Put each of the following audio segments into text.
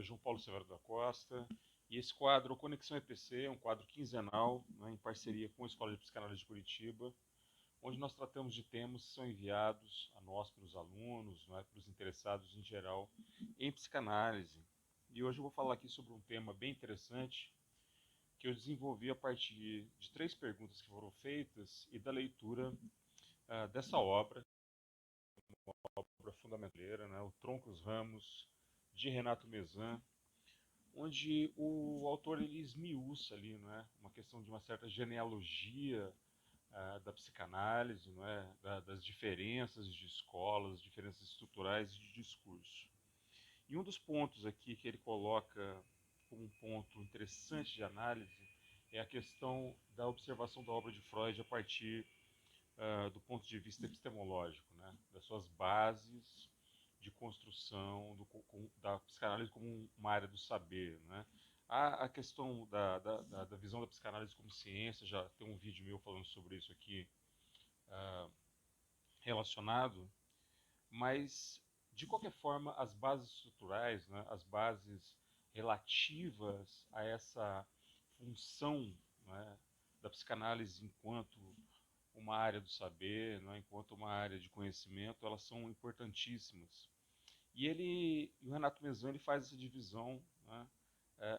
é João Paulo Severo da Costa e esse quadro, Conexão EPC, é um quadro quinzenal, né, em parceria com a Escola de Psicanálise de Curitiba, onde nós tratamos de temas que são enviados a nós pelos alunos, né, pelos interessados em geral em psicanálise. E hoje eu vou falar aqui sobre um tema bem interessante que eu desenvolvi a partir de 3 perguntas que foram feitas e da leitura dessa obra, uma obra fundamental, né, O Troncos Ramos, de Renato Mezan, onde o autor ele esmiuça ali, né, uma questão de uma certa genealogia da psicanálise, não é, das diferenças de escolas, diferenças estruturais de discurso. E um dos pontos aqui que ele coloca como um ponto interessante de análise é a questão da observação da obra de Freud a partir do ponto de vista epistemológico, né, das suas bases de construção da psicanálise como uma área do saber, né. A questão da visão da psicanálise como ciência, já tem um vídeo meu falando sobre isso aqui relacionado, mas de qualquer forma as bases estruturais, né, as bases relativas a essa função, né, da psicanálise enquanto uma área do saber, né, enquanto uma área de conhecimento, elas são importantíssimas. O Renato Mezan ele faz essa divisão, né,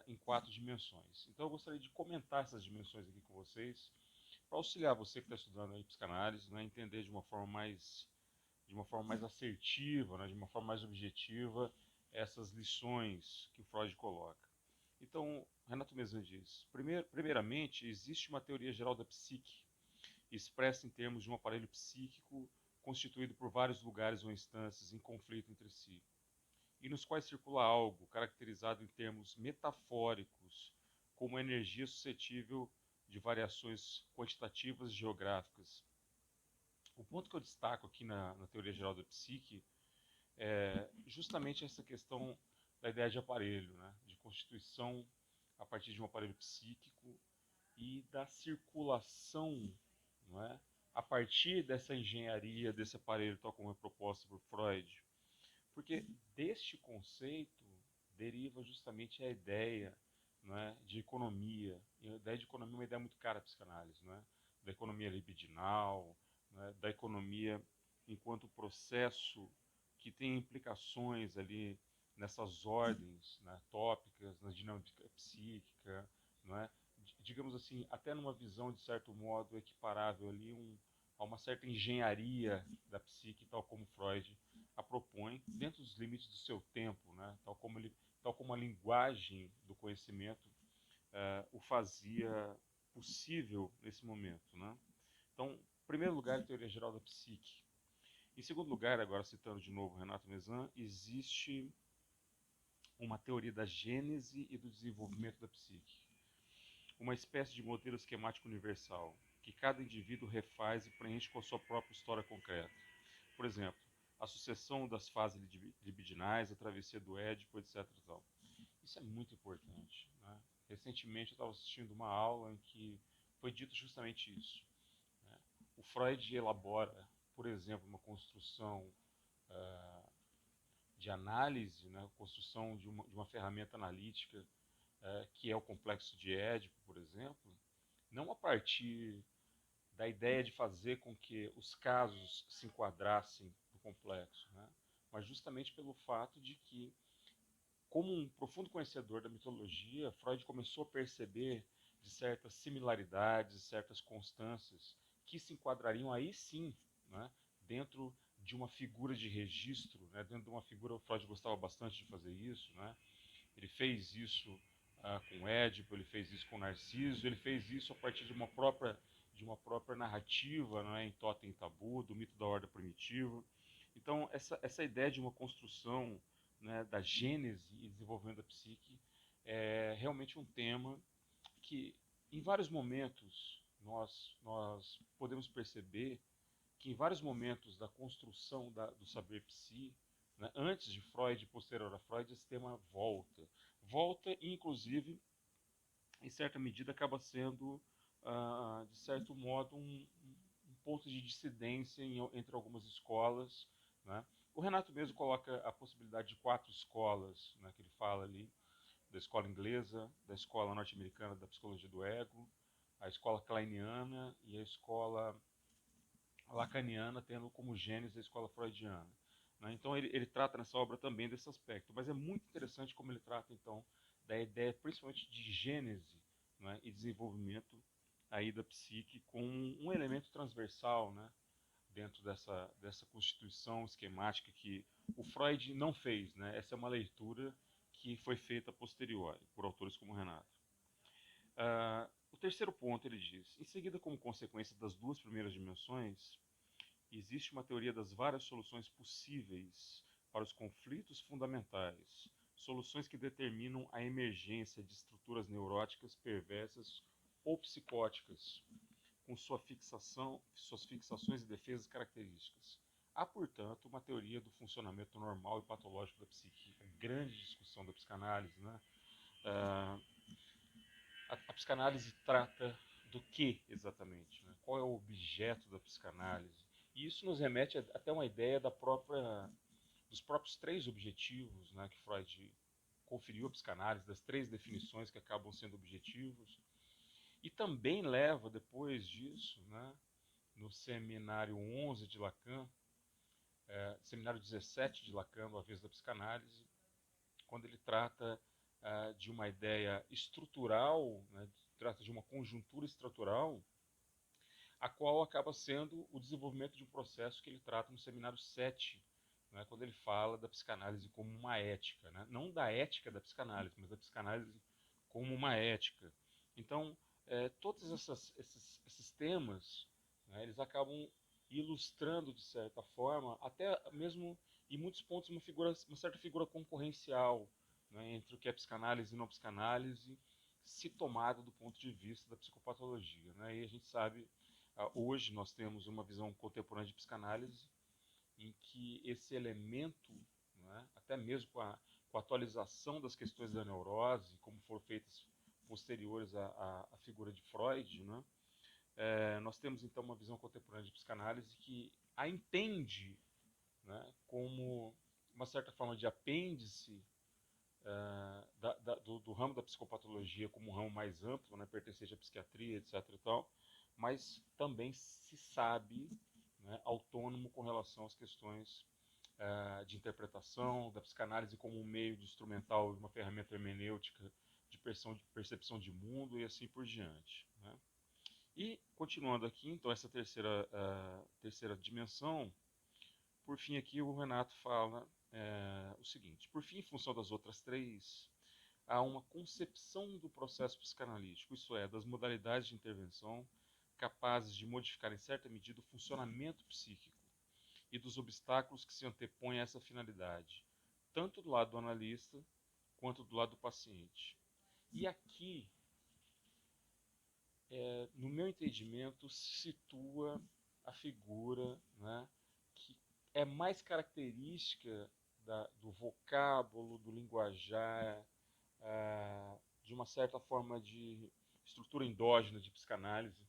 em 4 dimensões. Então eu gostaria de comentar essas dimensões aqui com vocês, para auxiliar você que está estudando aí psicanálise, né, a entender de uma forma mais assertiva, né, de uma forma mais objetiva, essas lições que o Freud coloca. Então, Renato Mezan diz: primeiramente, existe uma teoria geral da psique, expressa em termos de um aparelho psíquico constituído por vários lugares ou instâncias em conflito entre si, e nos quais circula algo caracterizado em termos metafóricos como energia suscetível de variações quantitativas e geográficas. O ponto que eu destaco aqui na teoria geral da psique é justamente essa questão da ideia de aparelho, né? De constituição a partir de um aparelho psíquico e da circulação, não é? A partir dessa engenharia desse aparelho, tal como é proposto por Freud. Porque deste conceito deriva justamente a ideia, não é, de economia. E a ideia de economia é uma ideia muito cara à psicanálise, não é? Da economia libidinal, não é? Da economia enquanto processo que tem implicações ali nessas ordens, né, tópicas, na dinâmica psíquica, não é? Digamos assim, até numa visão de certo modo equiparável ali a uma certa engenharia da psique, tal como Freud a propõe, dentro dos limites do seu tempo, né? Tal como a linguagem do conhecimento o fazia possível nesse momento, né? Então, em primeiro lugar, a teoria geral da psique. Em segundo lugar, agora citando de novo Renato Mezan, existe uma teoria da gênese e do desenvolvimento da psique, uma espécie de modelo esquemático universal, que cada indivíduo refaz e preenche com a sua própria história concreta. Por exemplo, a sucessão das fases libidinais, a travessia do Édipo, etc. Isso é muito importante, né? Recentemente eu estava assistindo uma aula em que foi dito justamente isso, né? O Freud elabora, por exemplo, uma construção de análise, né? Construção de uma ferramenta analítica que é o complexo de Édipo, por exemplo, não a partir da ideia de fazer com que os casos se enquadrassem no complexo, né? Mas justamente pelo fato de que, como um profundo conhecedor da mitologia, Freud começou a perceber de certas similaridades, certas constâncias que se enquadrariam aí sim, né, dentro de uma figura de registro, né, dentro de uma figura. Freud gostava bastante de fazer isso, né? Ele fez isso com Édipo, ele fez isso com Narciso, ele fez isso a partir de uma própria narrativa, não é, em Totem e Tabu, do mito da ordem primitiva. Então, essa ideia de uma construção, né, da gênese e desenvolvimento da psique é realmente um tema que, em vários momentos, nós podemos perceber que, em vários momentos da construção do saber psi, né, antes de Freud e posterior a Freud, esse tema volta e, inclusive, em certa medida, acaba sendo, de certo modo, um ponto de dissidência entre algumas escolas, né? O Renato mesmo coloca a possibilidade de 4 escolas, né, que ele fala ali, da escola inglesa, da escola norte-americana da psicologia do ego, a escola kleiniana e a escola lacaniana, tendo como gênese a escola freudiana. Né? Então ele trata nessa obra também desse aspecto, mas é muito interessante como ele trata então da ideia principalmente de gênese, né, e desenvolvimento aí da psique com um elemento transversal, né, dentro dessa constituição esquemática que o Freud não fez. Né? Essa é uma leitura que foi feita a posteriori por autores como Renato. O terceiro ponto ele diz: em seguida, como consequência das duas primeiras dimensões, existe uma teoria das várias soluções possíveis para os conflitos fundamentais, soluções que determinam a emergência de estruturas neuróticas perversas ou psicóticas, com suas fixações e defesas características. Há, portanto, uma teoria do funcionamento normal e patológico da psique, a grande discussão da psicanálise. Né? Ah, a psicanálise trata do que exatamente? Né? Qual é o objeto da psicanálise? E isso nos remete até uma ideia dos próprios 3 objetivos, né, que Freud conferiu à psicanálise, das 3 definições que acabam sendo objetivos. E também leva, depois disso, né, no seminário 11 de Lacan, seminário 17 de Lacan, no Avesso da Psicanálise, quando ele trata de uma ideia estrutural, né, trata de uma conjuntura estrutural, a qual acaba sendo o desenvolvimento de um processo que ele trata no seminário 7, né, quando ele fala da psicanálise como uma ética. Né? Não da ética da psicanálise, mas da psicanálise como uma ética. Então, todos esses temas, né, eles acabam ilustrando, de certa forma, até mesmo, em muitos pontos, uma certa figura concorrencial, né, entre o que é psicanálise e não psicanálise, se tomada do ponto de vista da psicopatologia. Né? E a gente sabe, hoje nós temos uma visão contemporânea de psicanálise em que esse elemento, né, até mesmo com a atualização das questões da neurose, como foram feitas posteriores à figura de Freud, né, nós temos então uma visão contemporânea de psicanálise que a entende, né, como uma certa forma de apêndice do ramo da psicopatologia como um ramo mais amplo, né, pertencente à psiquiatria, etc. E tal, mas também se sabe, né, autônomo com relação às questões de interpretação, da psicanálise como um meio de instrumental, uma ferramenta hermenêutica de percepção de mundo e assim por diante. Né? E, continuando aqui, então, essa terceira dimensão, por fim, aqui o Renato fala o seguinte: por fim, em função das outras 3, há uma concepção do processo psicanalítico, isso é, das modalidades de intervenção capazes de modificar em certa medida o funcionamento psíquico e dos obstáculos que se antepõem a essa finalidade, tanto do lado do analista quanto do lado do paciente. E aqui, no meu entendimento, se situa a figura, né, que é mais característica do vocábulo, do linguajar, de uma certa forma de estrutura endógena de psicanálise,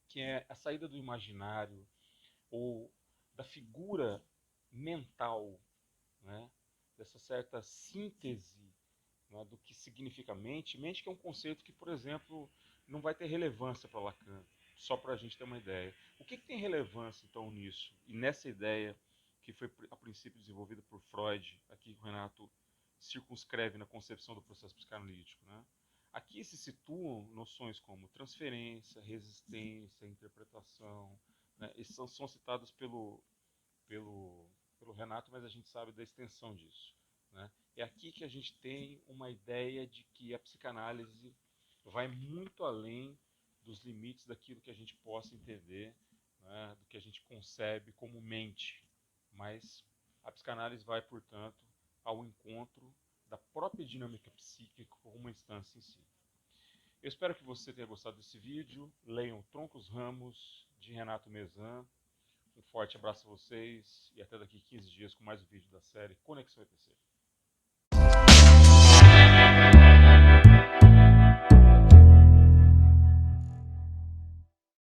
que é a saída do imaginário ou da figura mental, né, dessa certa síntese, né, do que significa mente. Mente que é um conceito que, por exemplo, não vai ter relevância para Lacan, só para a gente ter uma ideia. O que tem relevância, então, nisso? E nessa ideia que foi, a princípio, desenvolvida por Freud, aqui o Renato circunscreve na concepção do processo psicanalítico. Né? Aqui se situam noções como transferência, resistência, interpretação. Né? Esses são citados pelo, pelo Renato, mas a gente sabe da extensão disso. Né? É aqui que a gente tem uma ideia de que a psicanálise vai muito além dos limites daquilo que a gente possa entender, né, do que a gente concebe como mente. Mas a psicanálise vai, portanto, ao encontro da própria dinâmica psíquica como uma instância em si. Eu espero que você tenha gostado desse vídeo. Leiam Troncos Ramos, de Renato Mezan. Um forte abraço a vocês e até daqui 15 dias com mais um vídeo da série Conexão EPC.